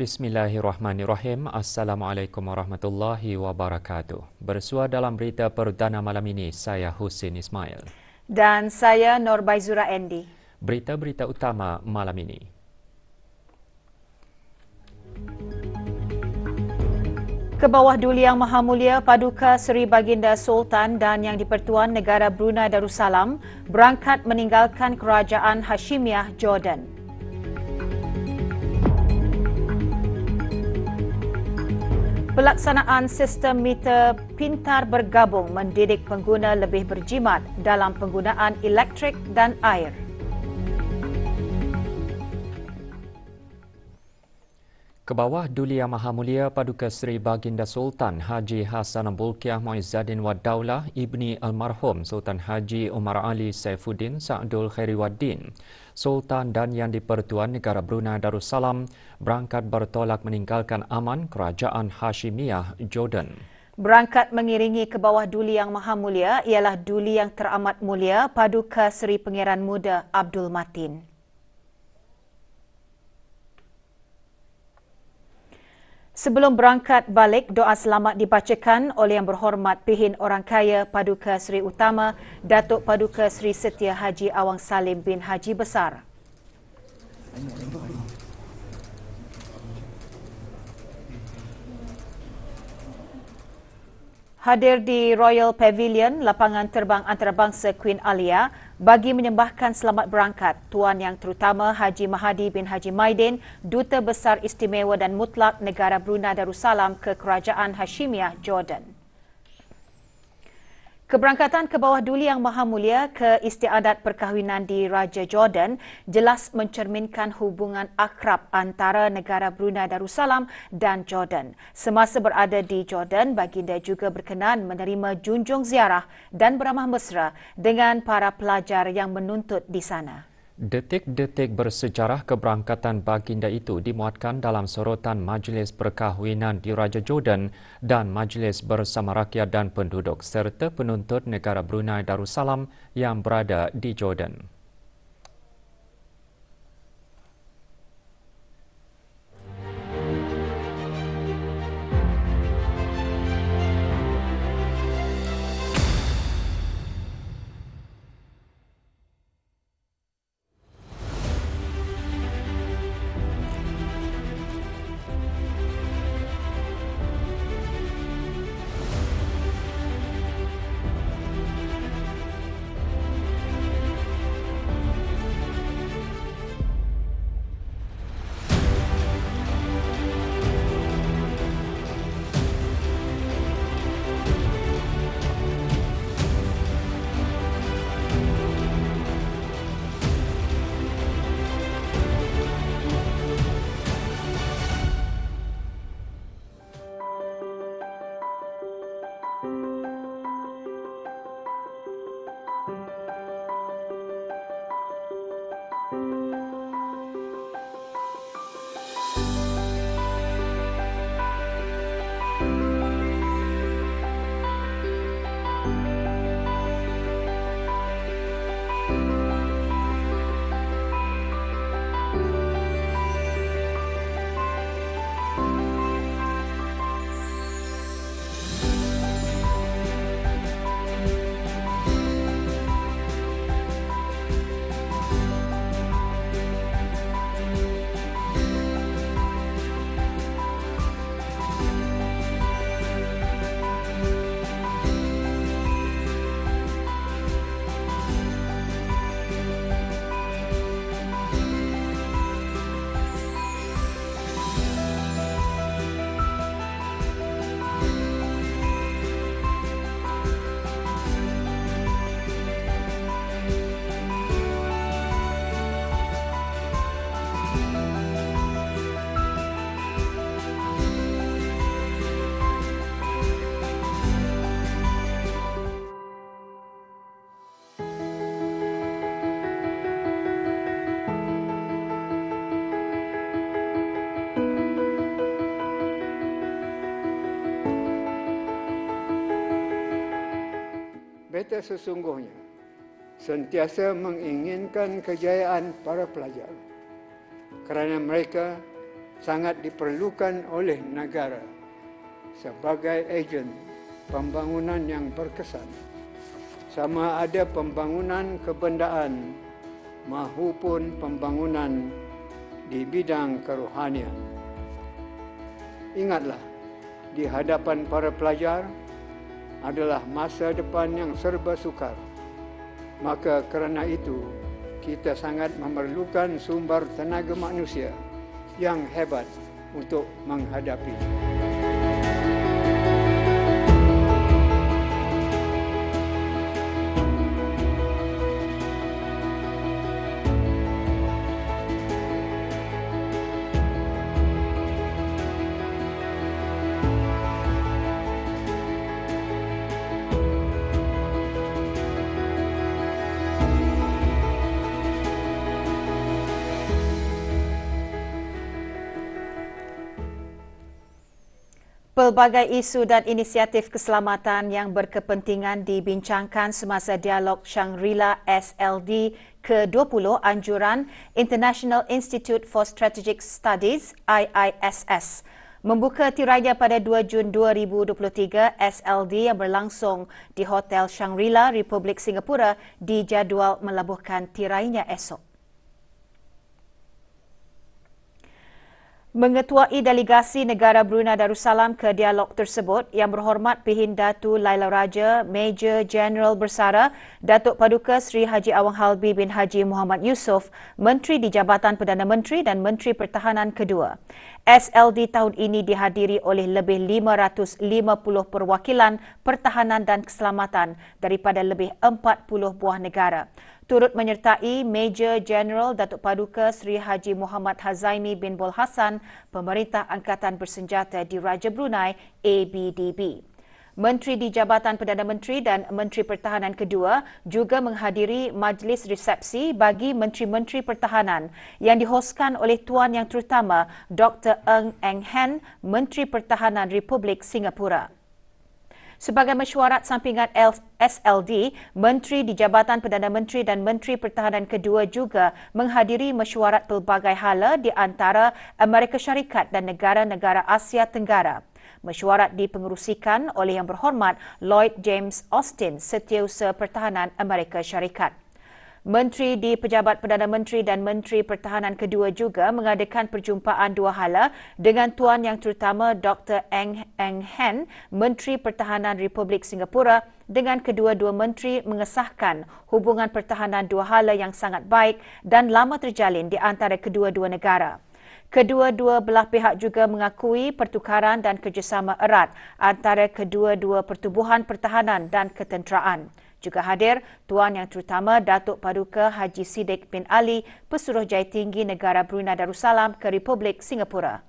Bismillahirrahmanirrahim. Assalamualaikum warahmatullahi wabarakatuh. Bersua dalam berita perdana malam ini, saya Husin Ismail. Dan saya Norbaizura Andy. Berita-berita utama malam ini. Kebawah Duli Yang Maha Mulia Paduka Seri Baginda Sultan dan Yang di-Pertuan Negara Brunei Darussalam berangkat meninggalkan Kerajaan Hashimiyah Jordan. Pelaksanaan sistem meter pintar bergabung mendidik pengguna lebih berjimat dalam penggunaan elektrik dan air. Kebawah Duli Yang Maha Mulia Paduka Seri Baginda Sultan Haji Hassanal Bolkiah Muizzaddin Wad Daulah Ibni Almarhum Sultan Haji Umar Ali Saifuddin Sa'dul Khairiwaddin, Sultan dan Yang di-Pertuan Negara Brunei Darussalam berangkat bertolak meninggalkan aman Kerajaan Hashimiyah Jordan. Berangkat mengiringi Kebawah Duli Yang Maha Mulia ialah Duli Yang Teramat Mulia Paduka Seri Pangeran Muda Abdul Matin. Sebelum berangkat balik, doa selamat dibacakan oleh Yang Berhormat Pihin Orang Kaya Paduka Seri Utama Datuk Paduka Seri Setia Haji Awang Salim bin Haji Besar. Hadir di Royal Pavilion, lapangan terbang antarabangsa Queen Alia bagi menyembahkan selamat berangkat Tuan Yang Terutama Haji Mahadi bin Haji Maidin, Duta Besar Istimewa dan Mutlak Negara Brunei Darussalam ke Kerajaan Hashimiyah Jordan. Keberangkatan Kebawah Duli Yang Maha Mulia ke istiadat perkahwinan di Raja Jordan jelas mencerminkan hubungan akrab antara negara Brunei Darussalam dan Jordan. Semasa berada di Jordan, baginda juga berkenan menerima junjung ziarah dan beramah mesra dengan para pelajar yang menuntut di sana. Detik-detik bersejarah keberangkatan baginda itu dimuatkan dalam sorotan Majlis Perkahwinan di Raja Jordan dan Majlis Bersama Rakyat dan Penduduk serta penuntut negara Brunei Darussalam yang berada di Jordan. Mereka sesungguhnya sentiasa menginginkan kejayaan para pelajar kerana mereka sangat diperlukan oleh negara sebagai ejen pembangunan yang berkesan, sama ada pembangunan kebendaan mahupun pembangunan di bidang kerohanian. Ingatlah, di hadapan para pelajar adalah masa depan yang serba sukar. Maka kerana itu, kita sangat memerlukan sumber tenaga manusia yang hebat untuk menghadapinya. Pelbagai isu dan inisiatif keselamatan yang berkepentingan dibincangkan semasa dialog Shangri-La SLD ke-20 anjuran International Institute for Strategic Studies IISS. Membuka tirainya pada 2 Jun 2023, SLD yang berlangsung di Hotel Shangri-La, Republik Singapura dijadual melabuhkan tirainya esok. Mengetuai delegasi negara Brunei Darussalam ke dialog tersebut, Yang Berhormat Pihin Datu Laila Raja, Major General Bersara, Datuk Paduka Sri Haji Awang Halbi bin Haji Muhammad Yusof, Menteri di Jabatan Perdana Menteri dan Menteri Pertahanan kedua. SLD tahun ini dihadiri oleh lebih 550 perwakilan pertahanan dan keselamatan daripada lebih 40 buah negara. Turut menyertai Major General Datuk Paduka Sri Haji Muhammad Hazaimi bin Bol Hassan, Pemerintah Angkatan Bersenjata di Raja Brunei ABDB. Menteri di Jabatan Perdana Menteri dan Menteri Pertahanan kedua juga menghadiri majlis resepsi bagi Menteri-Menteri Pertahanan yang dihoskan oleh Tuan Yang Terutama Dr. Ng Eng Hen, Menteri Pertahanan Republik Singapura. Sebagai mesyuarat sampingan SLD, Menteri di Jabatan Perdana Menteri dan Menteri Pertahanan kedua juga menghadiri mesyuarat pelbagai hala di antara Amerika Syarikat dan negara-negara Asia Tenggara. Mesyuarat dipengerusikan oleh Yang Berhormat Lloyd James Austin, Setiausaha Pertahanan Amerika Syarikat. Menteri di Pejabat Perdana Menteri dan Menteri Pertahanan kedua juga mengadakan perjumpaan dua hala dengan Tuan Yang Terutama Dr. Ng Eng Hen, Menteri Pertahanan Republik Singapura, dengan kedua-dua menteri mengesahkan hubungan pertahanan dua hala yang sangat baik dan lama terjalin di antara kedua-dua negara. Kedua-dua belah pihak juga mengakui pertukaran dan kerjasama erat antara kedua-dua pertubuhan pertahanan dan ketenteraan. Juga hadir Tuan Yang Terutama Datuk Paduka Haji Siddiq bin Ali, Pesuruhjaya Tinggi Negara Brunei Darussalam ke Republik Singapura.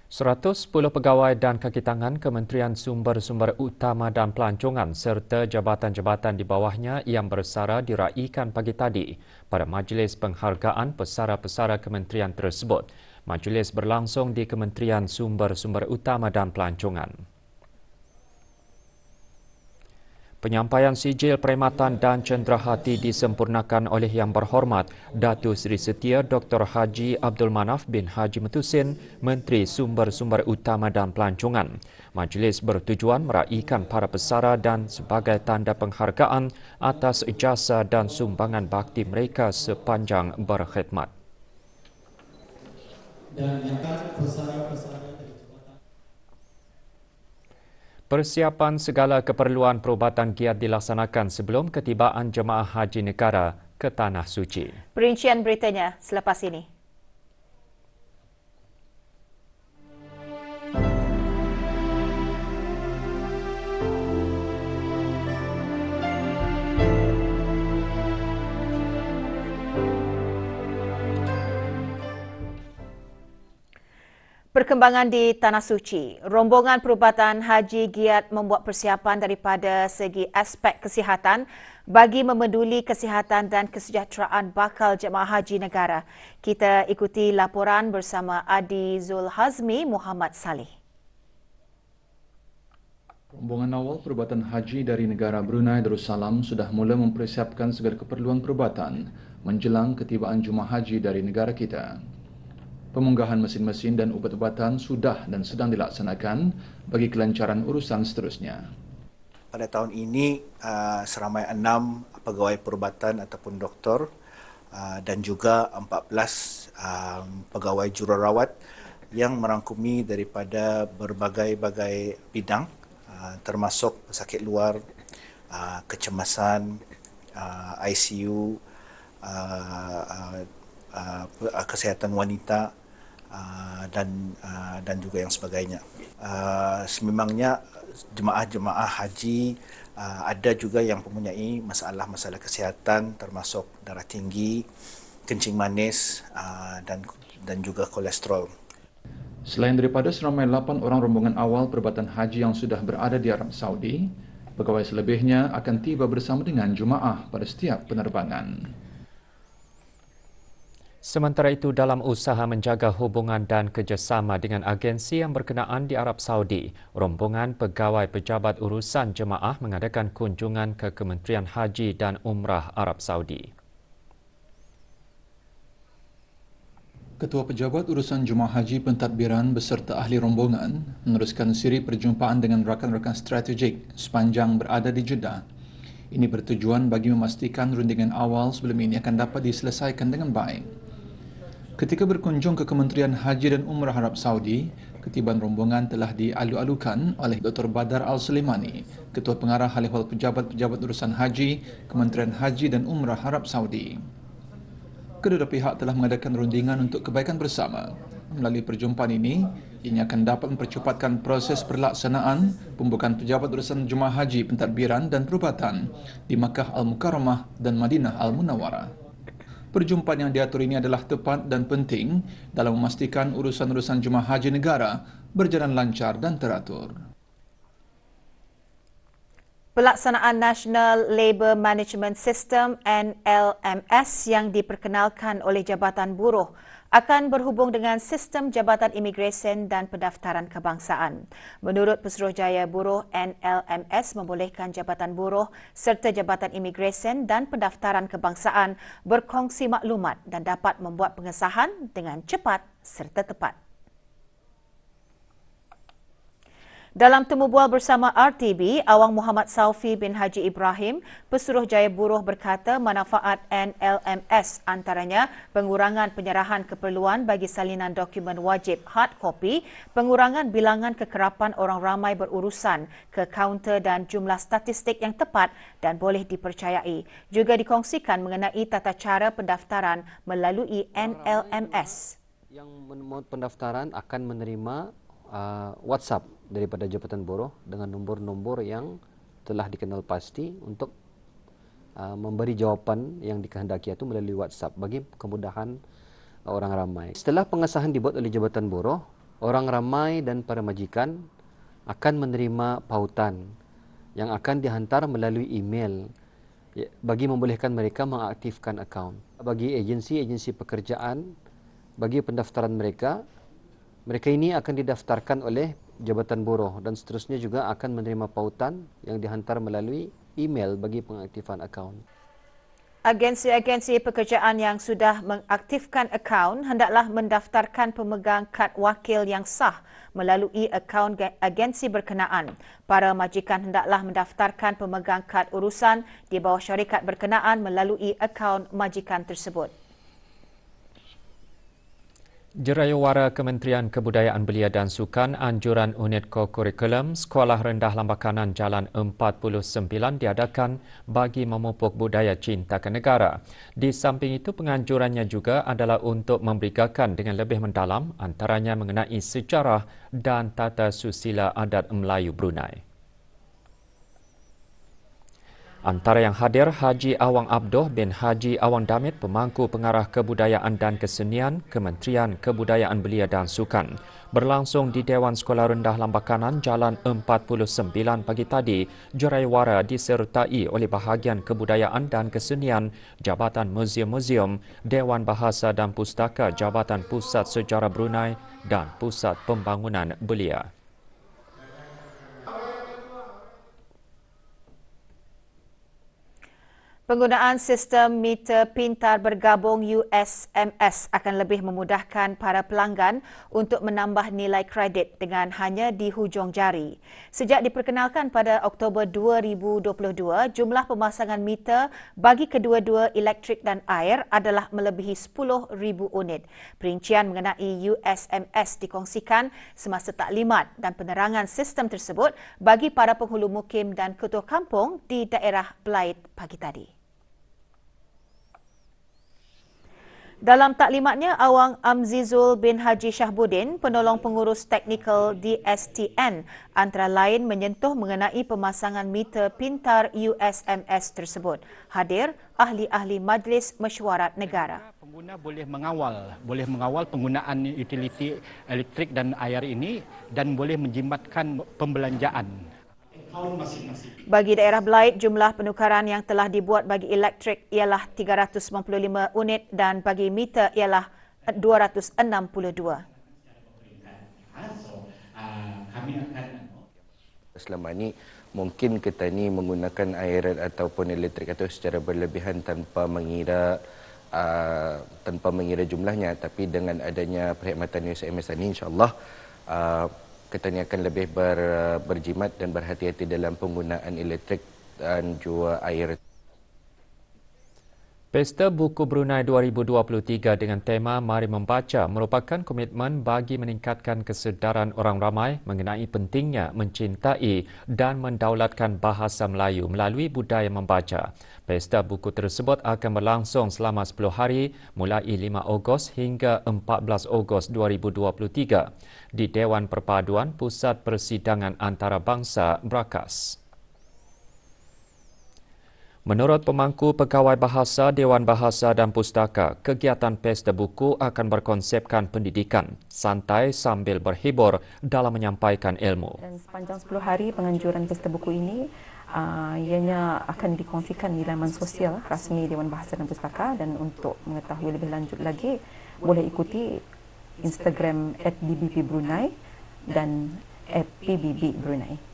110 pegawai dan kaki tangan Kementerian Sumber-Sumber Utama dan Pelancongan serta jabatan-jabatan di bawahnya yang bersara diraikan pagi tadi pada majlis penghargaan pesara-pesara kementerian tersebut. Majlis berlangsung di Kementerian Sumber-Sumber Utama dan Pelancongan. Penyampaian sijil perkhidmatan dan cenderahati disempurnakan oleh Yang Berhormat Datuk Seri Setia Dr. Haji Abdul Manaf bin Haji Metusin, Menteri Sumber-Sumber Utama dan Pelancongan. Majlis bertujuan meraikan para pesara dan sebagai tanda penghargaan atas jasa dan sumbangan bakti mereka sepanjang berkhidmat. Dan nyata pesara-pesara persiapan segala keperluan perubatan giat dilaksanakan sebelum ketibaan jemaah haji negara ke Tanah Suci. Perincian beritanya selepas ini. Perkembangan di Tanah Suci. Rombongan perubatan haji giat membuat persiapan daripada segi aspek kesihatan bagi memeduli kesihatan dan kesejahteraan bakal jemaah haji negara. Kita ikuti laporan bersama Adi Zulhazmi Muhammad Salih. Rombongan awal perubatan haji dari negara Brunei Darussalam sudah mula mempersiapkan segala keperluan perubatan menjelang ketibaan jemaah haji dari negara kita. Pemunggahan mesin-mesin dan ubat-ubatan sudah dan sedang dilaksanakan bagi kelancaran urusan seterusnya. Pada tahun ini, seramai 6 pegawai perubatan ataupun doktor dan juga 14 pegawai jururawat yang merangkumi daripada berbagai-bagai bidang, termasuk pesakit luar, kecemasan, ICU, kesihatan wanita dan juga yang sebagainya. Sememangnya jemaah-jemaah haji ada juga yang mempunyai masalah-masalah kesihatan termasuk darah tinggi, kencing manis dan juga kolesterol. Selain daripada seramai 8 orang rombongan awal perubatan haji yang sudah berada di Arab Saudi, pegawai selebihnya akan tiba bersama dengan jemaah pada setiap penerbangan. Sementara itu, dalam usaha menjaga hubungan dan kerjasama dengan agensi yang berkenaan di Arab Saudi, rombongan pegawai pejabat urusan jemaah mengadakan kunjungan ke Kementerian Haji dan Umrah Arab Saudi. Ketua Pejabat Urusan Jemaah Haji Pentadbiran beserta ahli rombongan meneruskan siri perjumpaan dengan rakan-rakan strategik sepanjang berada di Jeddah. Ini bertujuan bagi memastikan rundingan awal sebelum ini akan dapat diselesaikan dengan baik. Ketika berkunjung ke Kementerian Haji dan Umrah Arab Saudi, ketibaan rombongan telah dialu-alukan oleh Dr. Badar Al-Sulemani, Ketua Pengarah Hal Ehwal Pejabat-Pejabat Urusan Haji, Kementerian Haji dan Umrah Arab Saudi. Kedua pihak telah mengadakan rundingan untuk kebaikan bersama. Melalui perjumpaan ini, ianya akan dapat mempercepatkan proses pelaksanaan pembukaan pejabat urusan jemaah haji pentadbiran dan perubatan di Makkah Al-Mukarramah dan Madinah Al-Munawwarah. Perjumpaan yang diatur ini adalah tepat dan penting dalam memastikan urusan-urusan jemaah haji negara berjalan lancar dan teratur. Pelaksanaan National Labour Management System NLMS yang diperkenalkan oleh Jabatan Buruh akan berhubung dengan sistem Jabatan Imigresen dan Pendaftaran Kebangsaan. Menurut Pesuruhjaya Buruh, NLMS membolehkan Jabatan Buruh serta Jabatan Imigresen dan Pendaftaran Kebangsaan berkongsi maklumat dan dapat membuat pengesahan dengan cepat serta tepat. Dalam temu bual bersama RTB, Awang Muhammad Saufi bin Haji Ibrahim, Pesuruhjaya Buruh berkata manfaat NLMS antaranya pengurangan penyerahan keperluan bagi salinan dokumen wajib hard copy, pengurangan bilangan kekerapan orang ramai berurusan ke kaunter dan jumlah statistik yang tepat dan boleh dipercayai. Juga dikongsikan mengenai tata cara pendaftaran melalui NLMS. Yang memohon pendaftaran akan menerima WhatsApp daripada Jabatan Buruh dengan nombor-nombor yang telah dikenal pasti untuk memberi jawapan yang dikehendaki itu melalui WhatsApp bagi kemudahan orang ramai. Setelah pengesahan dibuat oleh Jabatan Buruh, orang ramai dan para majikan akan menerima pautan yang akan dihantar melalui email bagi membolehkan mereka mengaktifkan akaun. Bagi agensi-agensi pekerjaan, bagi pendaftaran mereka ini akan didaftarkan oleh Jabatan Buruh dan seterusnya juga akan menerima pautan yang dihantar melalui email bagi pengaktifan akaun. Agensi-agensi pekerjaan yang sudah mengaktifkan akaun hendaklah mendaftarkan pemegang kad wakil yang sah melalui akaun agensi berkenaan. Para majikan hendaklah mendaftarkan pemegang kad urusan di bawah syarikat berkenaan melalui akaun majikan tersebut. Jerayawara Kementerian Kebudayaan Belia dan Sukan anjuran unit ko-kurikulum Sekolah Rendah Lambakanan Jalan 49 diadakan bagi memupuk budaya cinta ke negara. Di samping itu, penganjurannya juga adalah untuk membrigakan dengan lebih mendalam antaranya mengenai sejarah dan tata susila adat Melayu Brunei. Antara yang hadir, Haji Awang Abdoh bin Haji Awang Damit, Pemangku Pengarah Kebudayaan dan Kesenian, Kementerian Kebudayaan Belia dan Sukan. Berlangsung di Dewan Sekolah Rendah Lambakanan Jalan 49 pagi tadi, Jerayawara disertai oleh bahagian Kebudayaan dan Kesenian, Jabatan Muzium-Muzium, Dewan Bahasa dan Pustaka, Jabatan Pusat Sejarah Brunei dan Pusat Pembangunan Belia. Penggunaan sistem meter pintar bergabung USMS akan lebih memudahkan para pelanggan untuk menambah nilai kredit dengan hanya di hujung jari. Sejak diperkenalkan pada Oktober 2022, jumlah pemasangan meter bagi kedua-dua elektrik dan air adalah melebihi 10,000 unit. Perincian mengenai USMS dikongsikan semasa taklimat dan penerangan sistem tersebut bagi para penghulu mukim dan ketua kampung di daerah Belait pagi tadi. Dalam taklimatnya, Awang Amzizul bin Haji Shahbuddin, penolong pengurus teknikal DSTN, antara lain menyentuh mengenai pemasangan meter pintar USMS tersebut. Hadir ahli-ahli Majlis Mesyuarat Negara. Pengguna boleh mengawal penggunaan utiliti elektrik dan air ini dan boleh menjimatkan pembelanjaan. Bagi daerah Belait, jumlah penukaran yang telah dibuat bagi elektrik ialah 395 unit dan bagi meter ialah 262. Selama ini mungkin kita ni menggunakan air ataupun elektrik atau secara berlebihan tanpa mengira jumlahnya, tapi dengan adanya perkhidmatan USMS ini insya-Allah kita ni akan lebih berjimat dan berhati-hati dalam penggunaan elektrik dan juga air. Pesta Buku Brunei 2023 dengan tema Mari Membaca merupakan komitmen bagi meningkatkan kesedaran orang ramai mengenai pentingnya mencintai dan mendaulatkan bahasa Melayu melalui budaya membaca. Pesta buku tersebut akan berlangsung selama 10 hari mulai 5 Ogos hingga 14 Ogos 2023 di Dewan Perpaduan Pusat Persidangan Antarabangsa Brakas. Menurut pemangku Pegawai Bahasa Dewan Bahasa dan Pustaka, kegiatan Pesta Buku akan berkonsepkan pendidikan, santai sambil berhibur dalam menyampaikan ilmu. Dan sepanjang 10 hari penganjuran Pesta Buku ini, ianya akan dikongsikan di laman sosial rasmi Dewan Bahasa dan Pustaka, dan untuk mengetahui lebih lanjut lagi, boleh ikuti Instagram @bbpbrunei dan @pbb_brunei.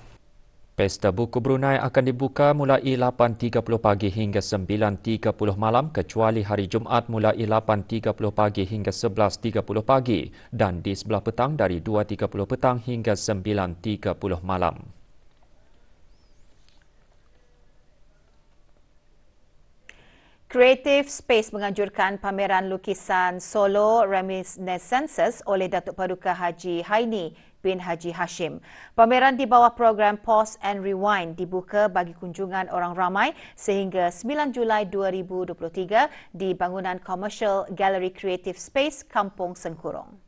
Pesta Buku Brunei akan dibuka mulai 8.30 pagi hingga 9.30 malam kecuali hari Jumaat mulai 8.30 pagi hingga 11.30 pagi dan di sebelah petang dari 2.30 petang hingga 9.30 malam. Creative Space menganjurkan pameran lukisan solo Reminiscences oleh Datuk Paduka Haji Haini bin Haji Hashim. Pameran di bawah program Pause and Rewind dibuka bagi kunjungan orang ramai sehingga 9 Julai 2023 di bangunan Commercial Gallery Creative Space, Kampung Sengkurong.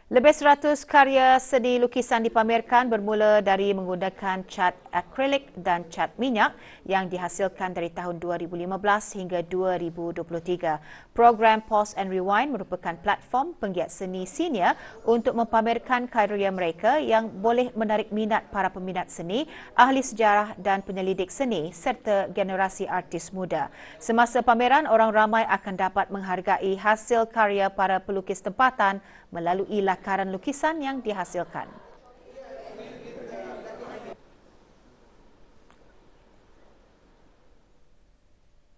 Lebih 100 karya seni lukisan dipamerkan bermula dari menggunakan cat akrilik dan cat minyak yang dihasilkan dari tahun 2015 hingga 2023. Program Pause and Rewind merupakan platform penggiat seni senior untuk mempamerkan karya mereka yang boleh menarik minat para peminat seni, ahli sejarah dan penyelidik seni serta generasi artis muda. Semasa pameran, orang ramai akan dapat menghargai hasil karya para pelukis tempatan melalui lakaran lukisan yang dihasilkan.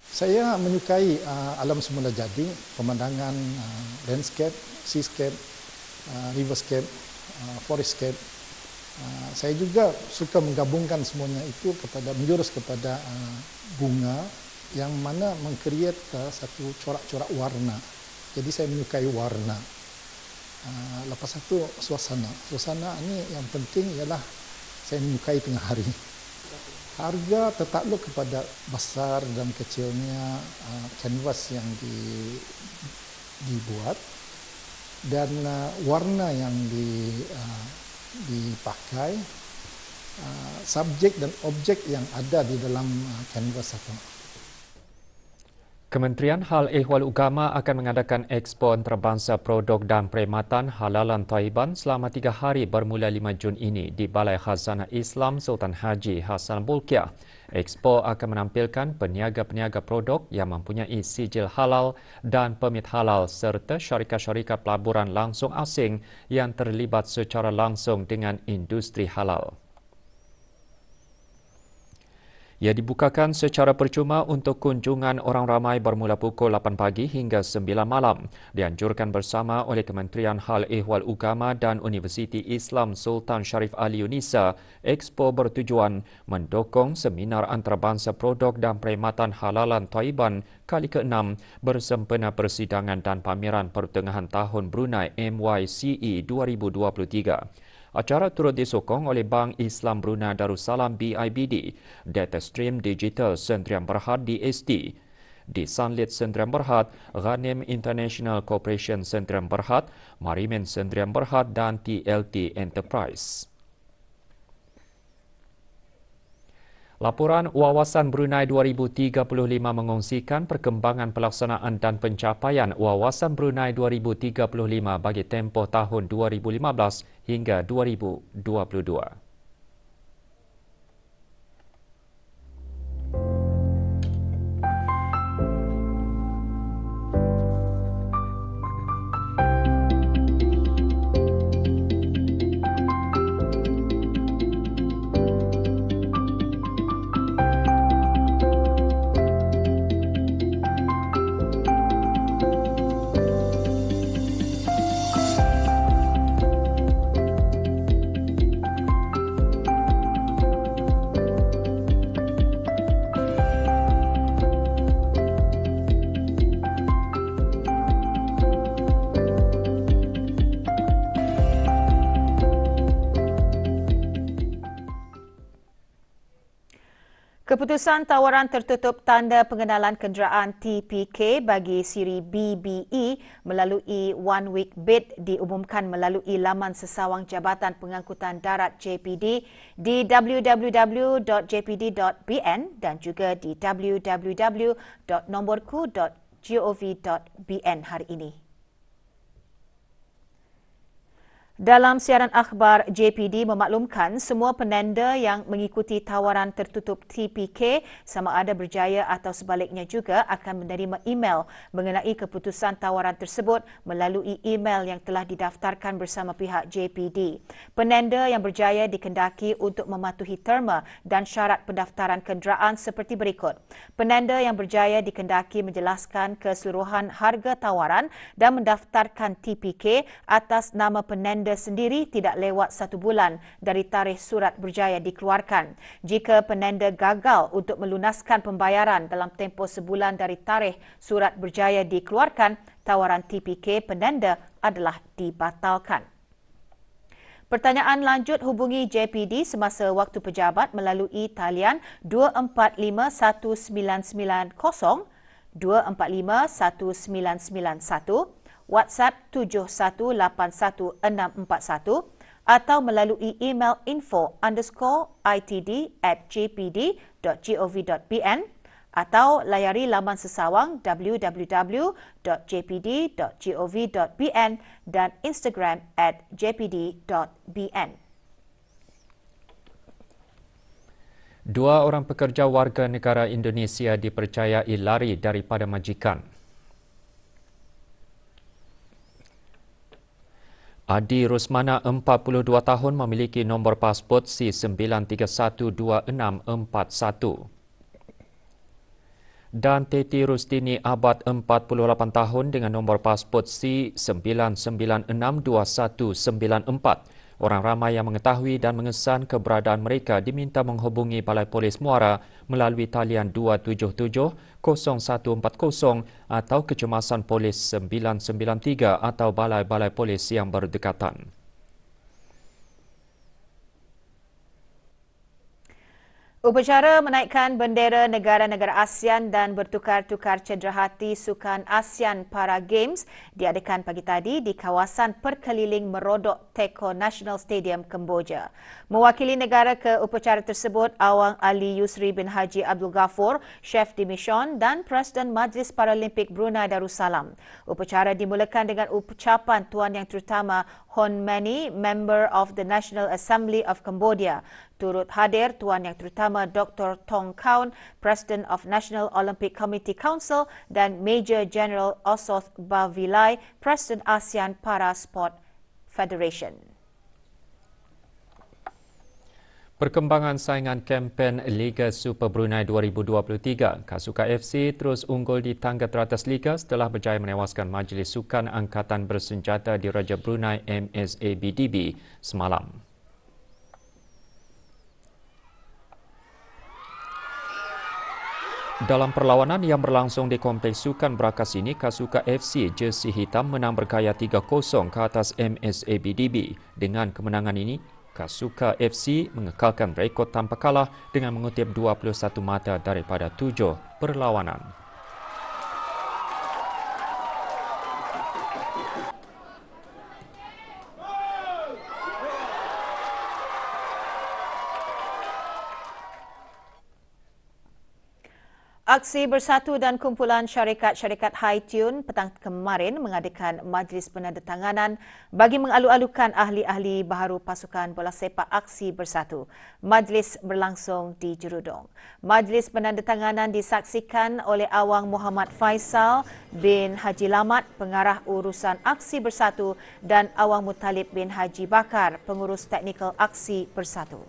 Saya menyukai alam semula jadi, pemandangan landscape, seascape, riverscape, forestscape. Saya juga suka menggabungkan semuanya itu menjurus kepada bunga yang mana mengkreat satu corak-corak warna. Jadi saya menyukai warna. Lepas itu suasana. Suasana ini yang penting ialah saya menyukai tengah hari. Harga tertakluk kepada besar dan kecilnya kanvas yang dibuat dan warna yang dipakai, subjek dan objek yang ada di dalam kanvas itu. Kementerian Hal Ehwal Ugama akan mengadakan Expo Antarabangsa Produk dan Perkhidmatan Halalan Thaiban selama 3 hari bermula 5 Jun ini di Balai Khazanah Islam Sultan Haji Hassanal Bolkiah. Expo akan menampilkan peniaga-peniaga produk yang mempunyai sijil halal dan permit halal serta syarikat-syarikat pelaburan langsung asing yang terlibat secara langsung dengan industri halal. Ia dibukakan secara percuma untuk kunjungan orang ramai bermula pukul 8 pagi hingga 9 malam. Dianjurkan bersama oleh Kementerian Hal Ehwal Ugama dan Universiti Islam Sultan Sharif Ali Unisa. Expo bertujuan mendukung seminar antarabangsa produk dan perkhidmatan halalan Taiban kali ke-6 bersempena persidangan dan pameran pertengahan tahun Brunei MYCE 2023. Acara turut disokong oleh Bank Islam Brunei Darussalam BIBD, Data Stream Digital Sdn Bhd DST, di Sunlit Sdn Bhd, Ghanim International Corporation Sdn Bhd, Marimin Sdn Bhd dan TLT Enterprise. Laporan Wawasan Brunei 2035 mengongsikan perkembangan pelaksanaan dan pencapaian Wawasan Brunei 2035 bagi tempoh tahun 2015 hingga 2022. Keputusan tawaran tertutup tanda pengenalan kenderaan TPK bagi siri BBE melalui One Week Bid diumumkan melalui laman sesawang Jabatan Pengangkutan Darat JPD di www.jpd.bn dan juga di www.nomborku.gov.bn hari ini. Dalam siaran akhbar, JPD memaklumkan semua penanda yang mengikuti tawaran tertutup TPK sama ada berjaya atau sebaliknya juga akan menerima email mengenai keputusan tawaran tersebut melalui email yang telah didaftarkan bersama pihak JPD. Penanda yang berjaya dikendaki untuk mematuhi terma dan syarat pendaftaran kenderaan seperti berikut. Penanda yang berjaya dikendaki menjelaskan keseluruhan harga tawaran dan mendaftarkan TPK atas nama penanda sendiri tidak lewat 1 bulan dari tarikh surat berjaya dikeluarkan. Jika penanda gagal untuk melunaskan pembayaran dalam tempoh sebulan dari tarikh surat berjaya dikeluarkan, tawaran TPK penanda adalah dibatalkan. Pertanyaan lanjut hubungi JPD semasa waktu pejabat melalui talian 2451990, 2451991, WhatsApp 7181 641 atau melalui email info_itd@jpd.gov.bn atau layari laman sesawang www.jpd.gov.bn dan Instagram @jpd.bn. 2 orang pekerja warga negara Indonesia dipercayai lari daripada majikan. Adi Rusmana, 42 tahun, memiliki nombor pasport C9312641. Dan Teti Rustini Abad, 48 tahun, dengan nombor pasport C9962194. Orang ramai yang mengetahui dan mengesan keberadaan mereka diminta menghubungi Balai Polis Muara melalui talian 277-0140 atau Kecemasan Polis 993 atau balai-balai polis yang berdekatan. Upacara menaikkan bendera negara-negara ASEAN dan bertukar-tukar cederhati Sukan ASEAN Para Games diadakan pagi tadi di kawasan perkeliling Merodok Teko National Stadium, Kemboja. Mewakili negara ke upacara tersebut, Awang Ali Yusri bin Haji Abdul Ghafur, Chef de Mission dan Presiden Majlis Paralimpik Brunei Darussalam. Upacara dimulakan dengan ucapan Tuan Yang Terutama Hon Mani, Member of the National Assembly of Cambodia. Turut hadir Tuan Yang Terutama Dr. Tong Kaun, President of National Olympic Committee Council dan Major General Osoth Bavilai, President ASEAN Para Sport Federation. Perkembangan saingan kempen Liga Super Brunei 2023, Kasuka FC terus unggul di tangga teratas Liga setelah berjaya menewaskan Majlis Sukan Angkatan Bersenjata di Raja Brunei MSABDB semalam. Dalam perlawanan yang berlangsung di Kompleks Sukan Berakas ini, Kasuka FC jersey hitam menang bergaya 3-0 ke atas MSABDB. Dengan kemenangan ini, Kasuka FC mengekalkan rekod tanpa kalah dengan mengutip 21 mata daripada 7 perlawanan. Aksi Bersatu dan kumpulan syarikat-syarikat High Tune petang kemarin mengadakan majlis penandatanganan bagi mengalu-alukan ahli-ahli baharu pasukan bola sepak Aksi Bersatu. Majlis berlangsung di Jerudong. Majlis penandatanganan disaksikan oleh Awang Muhammad Faisal bin Haji Lamat, pengarah urusan Aksi Bersatu, dan Awang Muttalib bin Haji Bakar, pengurus teknikal Aksi Bersatu.